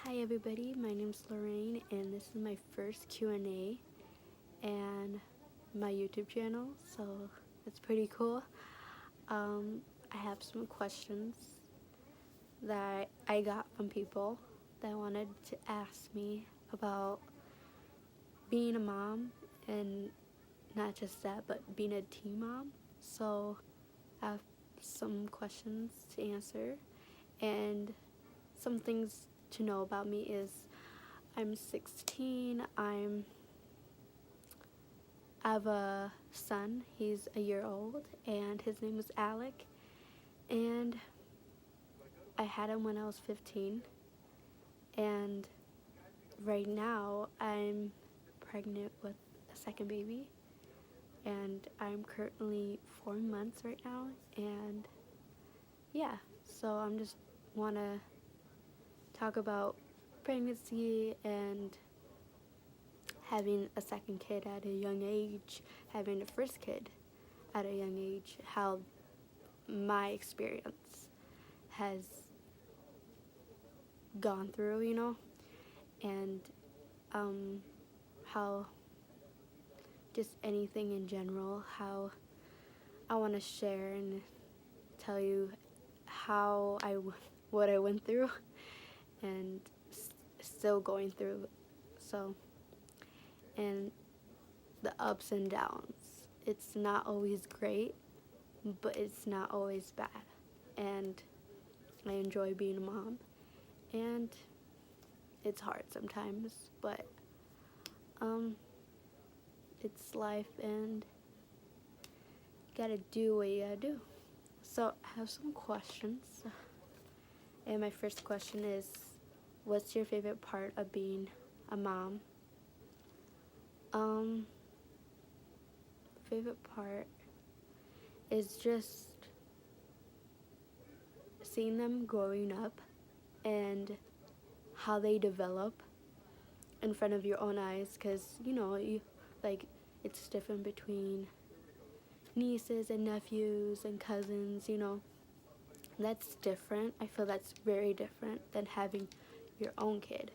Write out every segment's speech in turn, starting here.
Hi everybody, my name's Lorraine and this is my first Q&A and my YouTube channel, so it's pretty cool. I have some questions that I got from people that wanted to ask me about being a mom, and not just that, but being a teen mom. So I have some questions to answer, and some things to know about me is I'm 16. I have a son. He's a year old, and his name is Alec. And I had him when I was 15. And right now, I'm pregnant with a second baby. And I'm currently 4 months right now. And yeah, so I'm just want to talk about pregnancy and having a second kid at a young age, having a first kid at a young age, how my experience has gone through, and how just anything in general, how I want to share and tell you what I went through and still going through. So, and the ups and downs. It's not always great, but it's not always bad. And I enjoy being a mom. And it's hard sometimes, but it's life and you gotta do what you gotta do. So I have some questions. And my first question is, what's your favorite part of being a mom? Favorite part is just seeing them growing up and how they develop in front of your own eyes, because it's different between nieces and nephews and cousins. That's different. I feel that's very different than having your own kid.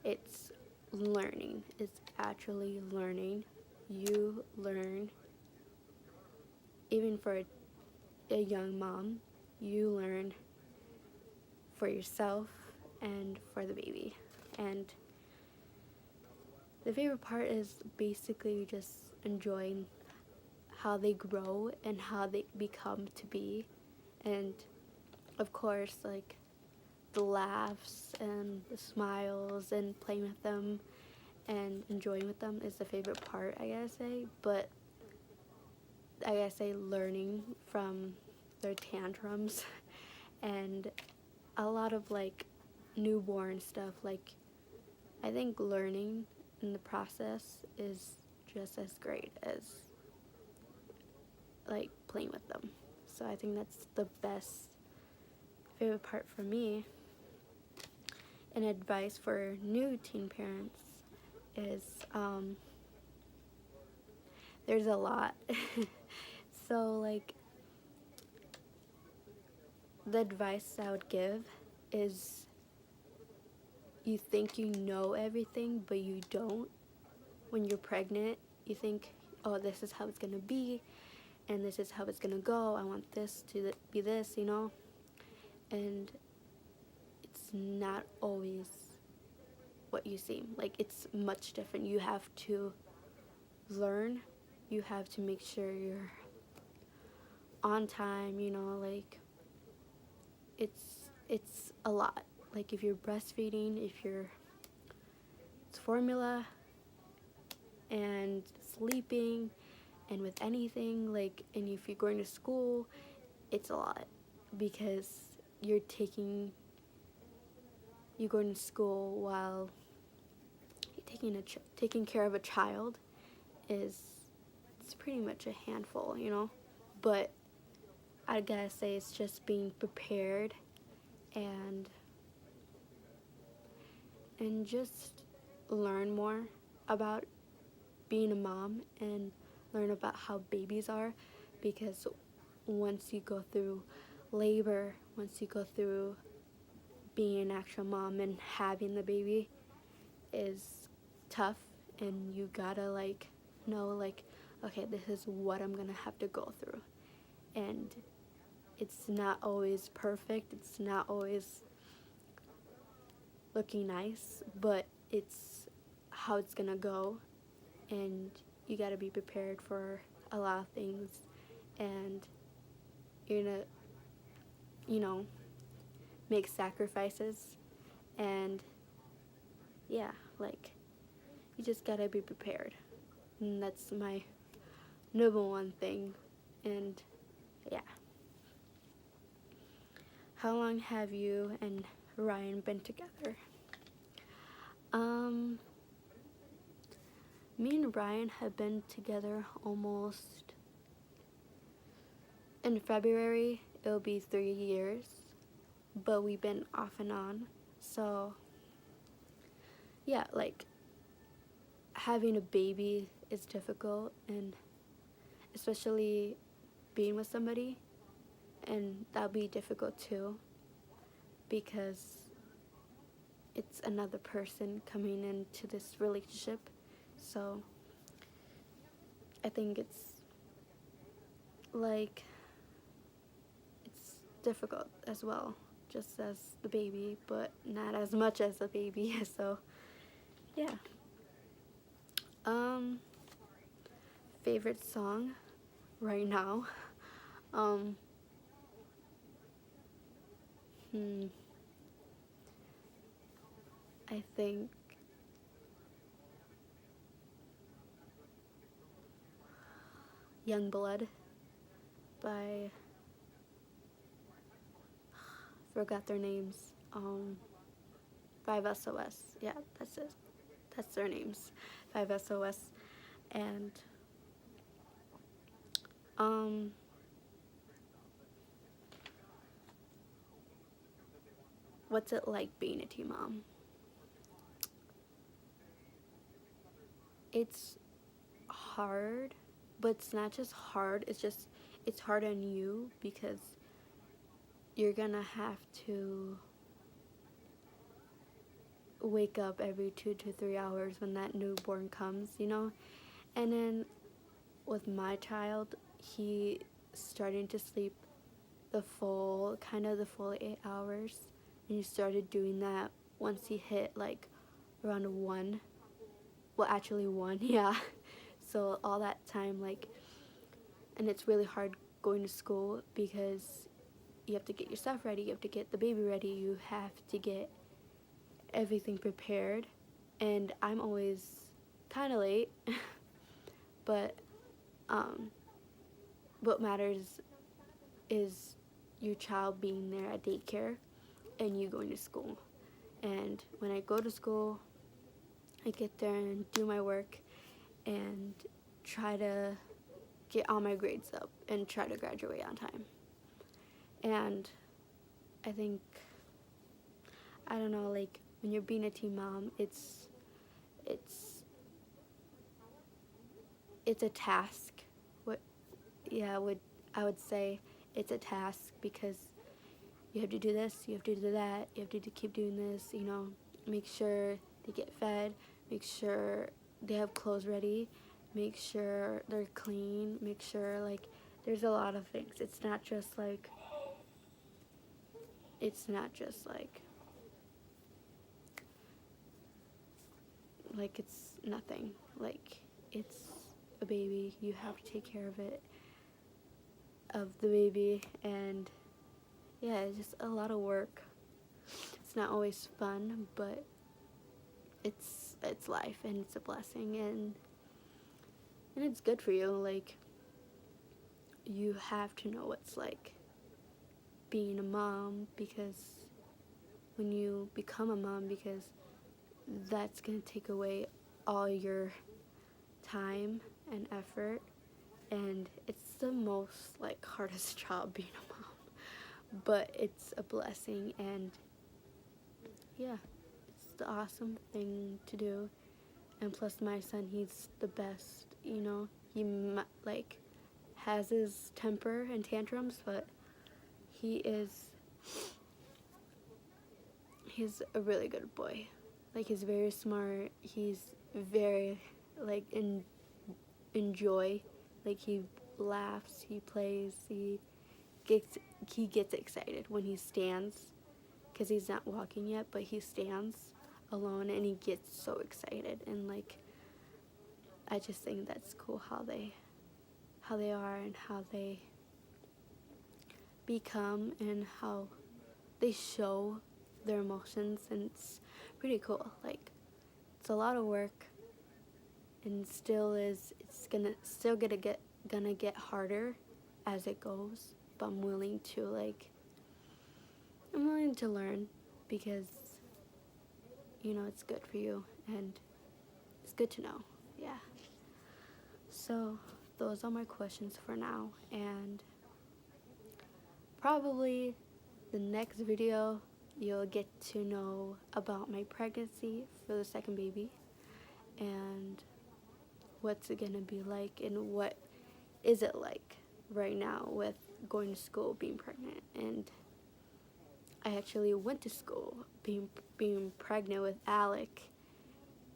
It's learning. It's actually learning. You learn, even for a young mom, you learn for yourself and for the baby. And the favorite part is basically just enjoying how they grow and how they become to be. And of course, like the laughs and the smiles and playing with them and enjoying with them is the favorite part, I gotta say. But I gotta say, learning from their tantrums and a lot of like newborn stuff. Like, I think learning in the process is just as great as like playing with them. So I think that's the best favorite part for me. And advice for new teen parents is there's a lot. So like the advice I would give is, you think you know everything, but you don't. When you're pregnant, you think, oh, this is how it's gonna be, and this is how it's gonna go. I want this to be this, and it's not always what you seem. Like, it's much different. You have to learn. You have to make sure you're on time, like it's a lot. Like, if you're breastfeeding, it's formula and sleeping, and with anything, like, and if you're going to school, it's a lot, because you're going to school while you're taking care of a child. It's pretty much a handful, but I gotta say, it's just being prepared and just learn more about being a mom and learn about how babies are, because once you go through labor, once you go through being an actual mom and having the baby is tough, and you gotta like know like, okay, this is what I'm gonna have to go through. And it's not always perfect, it's not always looking nice, but it's how it's gonna go, and you gotta be prepared for a lot of things, and you're gonna, you know, make sacrifices, and yeah, like, you just gotta be prepared, and that's my number one thing. And yeah. How long have you and Ryan been together? Um, Me and Ryan have been together almost, in February it'll be 3 years, but we've been off and on. So yeah, like, having a baby is difficult, and especially being with somebody, and that'll be difficult too, because it's another person coming into this relationship. So I think it's like, it's difficult as well, just as the baby, but not as much as the baby. So yeah. Favorite song right now. Um, I think Young Blood by, forgot their names. 5SOS. Yeah, that's it. That's their names. 5SOS. And what's it like being a teen mom? It's hard, but it's not just hard, it's hard on you, because you're gonna have to wake up every 2 to 3 hours when that newborn comes, you know? And then with my child, he starting to sleep the full 8 hours, and he started doing that once he hit like around 1. Well, actually 1, yeah. So all that time, like, and it's really hard going to school, because you have to get your stuff ready, you have to get the baby ready, you have to get everything prepared, and I'm always kind of late. But what matters is your child being there at daycare and you going to school. And when I go to school, I get there and do my work and try to get all my grades up and try to graduate on time. And I think, I don't know, like, when you're being a teen mom, it's a task. I would say it's a task, because you have to do this, you have to do that, you have to keep doing this, you know, make sure they get fed, make sure they have clothes ready, make sure they're clean, make sure, like, there's a lot of things. It's not just like it's nothing. Like, it's a baby, you have to take care of the baby, and yeah, it's just a lot of work. It's not always fun, but it's life, and it's a blessing, and it's good for you. Like, you have to know what's like being a mom, because when you become a mom, because that's going to take away all your time and effort, and it's the most like hardest job, being a mom, but it's a blessing, and yeah, it's the awesome thing to do. And plus, my son, he's the best, you know. He like has his temper and tantrums, but he is he's a really good boy. Like, he's very smart. He's very, like, enjoy. Like, he laughs, he plays, gets he gets excited when he stands, because he's not walking yet, but he stands alone and he gets so excited. And like, I just think that's cool how they are and how they become and how they show their emotions, and it's pretty cool. Like, it's a lot of work, and still is. It's gonna get harder as it goes. But I'm willing to learn, because it's good for you and it's good to know. Yeah. So those are my questions for now, and probably the next video you'll get to know about my pregnancy for the second baby, and what's it gonna be like, and what is it like right now with going to school, being pregnant. And I actually went to school being pregnant with Alec,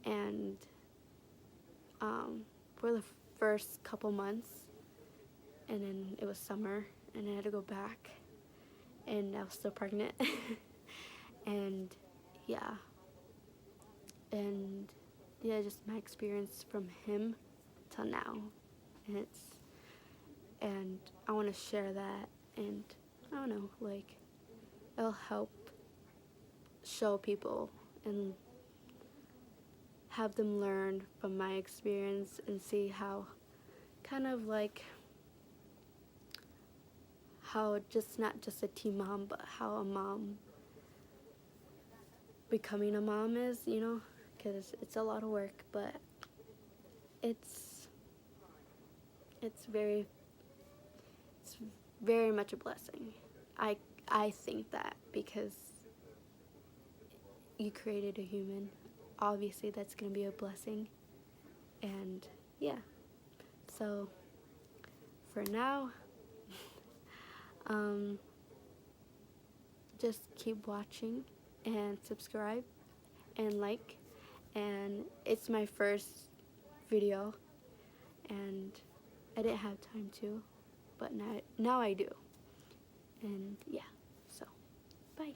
and for the first couple months, and then it was summer and I had to go back, and I was still pregnant. and yeah and yeah, just my experience from him till now, and I want to share that, and I don't know, like, it'll help show people and have them learn from my experience and see how just not just a teen mom, but how a mom becoming a mom is, because it's a lot of work, but it's very much a blessing. I think that, because you created a human, obviously that's going to be a blessing. And yeah, so for now, just keep watching and subscribe and like. And it's my first video, and I didn't have time to, but now I do. And yeah, so bye.